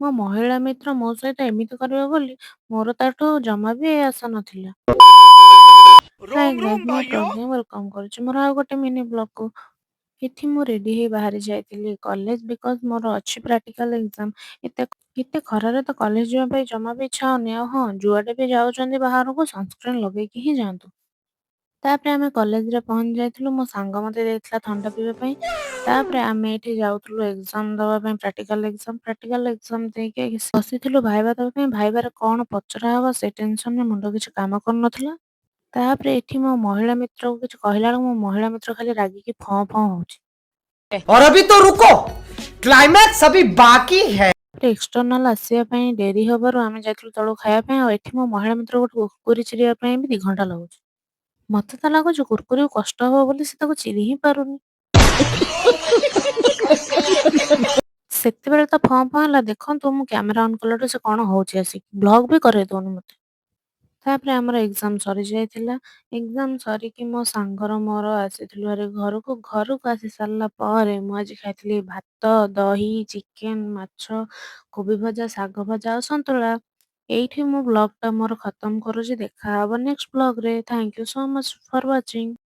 ମୋ ମହିଳା ମିତ୍ର ମୋ ସହିତ ଏମିତି କରିବ ବୋଲି ମୋର ତାଠୁ ଜମା ବି ଆଶା ନଥିଲା। ହାଇ रोम ଗାଇସ୍, रोम ମୁଁ भाइयों। ପ୍ରଜ୍ଞା ୱେଲକମ୍ କରୁଛି ମୋର ଆଉ ଗୋଟେ ମିନି ବ୍ଲଗକୁ। ଏଠି ମୁଁ ରେଡି ହେଇ ବାହାରି ଯାଇଥିଲି କଲେଜ ବିକଜ ମୋର ଅଛି ପ୍ରାକ୍ଟିକାଲ ଏକ୍ଜାମ। ଏତେ ଏତେ ଖରାରେ ତ କଲେଜ ଯିବା ପାଇଁ ଜମା ବି ଇଚ୍ଛା ହଉନି। ଆଉ ହଁ, ଯୁଆଡେ ବି ଯାଉଛନ୍ତି ବାହାରକୁ ସନସ୍କ୍ରିନ୍ ଲଗେଇକି ହିଁ ଯାଆନ୍ତୁ। ତାପରେ ଆମେ କଲେଜରେ ପହଞ୍ଚି ଯାଇଥିଲୁ। ମୋ ସାଙ୍ଗ ମତେ ଦେଇଥିଲା ଥଣ୍ଡା ପିଇବା ପାଇଁ। ତାପରେ ଆମେ ଏଠି ଯାଉଥିଲୁ ଏକ୍ଜାମ ଦବା ପାଇଁ, ପ୍ରାକ୍ଟିକାଲ ଏକ୍ଜାମ ଦେଇକି ବସିଥିଲୁ ଭାଇବା ଦବା ପାଇଁ। ଭାଇବାରେ କଣ ପଚରା ହବ ସେ ଟେନସନରେ ମୁଣ୍ଡ କିଛି କାମ କରୁନଥିଲା। ତାପରେ ଏଠି ମୋ ମହିଳା ମିତ୍ରକୁ କିଛି କହିଲା ବେଳକୁ ମୋ ମହିଳା ମିତ୍ର ଖାଲି ରାଗିକି ଫଁ ଫଁ ହଉଛି। और अभी तो रुको, क्लाइमैक्स अभी बाकी है। ଏକ୍ସଟର୍ନାଲ ଆସିବା ପାଇଁ ଡେରି ହବାରୁ ଆମେ ଯାଇଥିଲୁ ତଳକୁ ଖାଇବା ପାଇଁ। ଆଉ ଏଠି ମୋ ମହିଳା ମିତ୍ର ଗୋଟେ କୁରକୁରି ଚିରିବା ପାଇଁ ବି 2 ଘଣ୍ଟା ଲାଗୁଛି। ମତେ ତ ଲାଗୁଛି କୁରକୁରିକୁ କଷ୍ଟ ହବ ବୋଲି ସେ ତାକୁ ଚିରି ହିଁ ପାରୁନି। ସେତେବେଳେ ତ ଫଁ ଫଁ ହେଲା। ଦେଖନ୍ତୁ ମୁଁ କ୍ୟାମେରା ଅନ୍ କଲାଠୁ ସେ କଣ ହଉଛି ଆସିକି ବ୍ଲଗ ବି କରେଇ ଦଉନି ମତେ। ତାପରେ ଆମର ଏକ୍ଜାମ ସରି ଯାଇଥିଲା। ଏକ୍ଜାମ ସରିକି ମୋ ସାଙ୍ଗର ମୋର ଆସିଥିଲୁ ଭାରି ଘରକୁ। ଘରକୁ ଆସି ସାରିଲା ପରେ ମୁଁ ଆଜି ଖାଇଥିଲି ଭାତ, ଦହି, ଚିକେନ, ମାଛ, କୋବି ଭଜା, ଶାଗ ଭଜା ଆଉ ସନ୍ତୁଳା। ଏଇଠି ମୁଁ ବ୍ଲଗଟା ମୋର ଖତମ କରୁଛି। ଦେଖାହବ ନେକ୍ସଟ ବ୍ଲଗରେ। Thank you so much for watching.